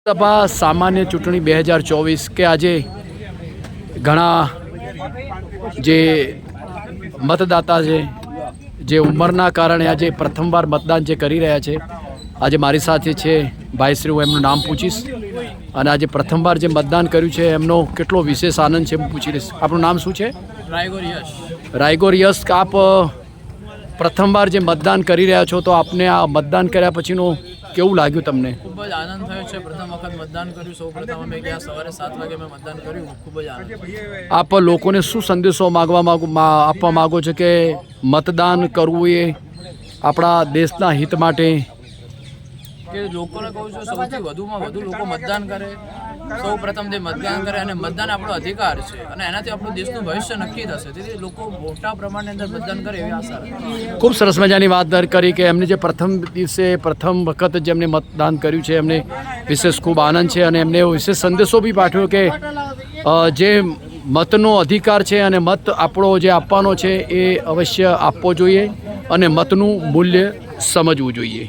સભા સામાન્ય ચૂંટણી 2024 કે આજે ઘણા જે મતદાતા છે જે ઉંમરના કારણે આજે પ્રથમવાર મતદાન જે કરી રહ્યા છે, આજે મારી સાથે છે ભાઈશ્રી, હું એમનું નામ પૂછીશ અને આજે પ્રથમવાર જે મતદાન કર્યું છે એમનો કેટલો વિશેષ આનંદ છે હું પૂછી લઈશ. આપણું નામ શું છે? રાયગોર યશ. આપ પ્રથમવાર જે મતદાન કરી રહ્યા છો, તો આપને આ મતદાન કર્યા પછીનું કેવું લાગ્યું તમને? ખૂબ જ આનંદ થયો છે. પ્રથમ વખત મતદાન કર્યું. સૌ પ્રથમ અમે ગયા સવારે 7 વાગે મેં મતદાન કર્યું. ખૂબ જ આનંદ. આપ લોકોને શું સંદેશો આપવા માગો છો કે મતદાન કરવું એ આપણા દેશના હિત માટે? કે લોકોને કહું છું સૌથી વધુમાં વધુ લોકો મતદાન કરે. સૌ પ્રથમ તે મતદાન કરે અને મતદાન આપણો અધિકાર છે અને એનાથી આપણું દેશનું ભવિષ્ય નક્કી થશે. તેથી લોકો મોટા પ્રમાણની અંદર મતદાન કરે એવી આશા રાખે. ખૂબ સરસ મજાની વાત કરી કે એમને જે પ્રથમ દિવસે પ્રથમ વખત જેમને મતદાન કર્યું છે એમને વિશેષ ખૂબ આનંદ છે અને એમને એવો વિશેષ સંદેશો બી પાઠવ્યો કે જે મતનો અધિકાર છે અને મત આપણો જે આપવાનો છે એ અવશ્ય આપવો જોઈએ અને મતનું મૂલ્ય સમજવું જોઈએ.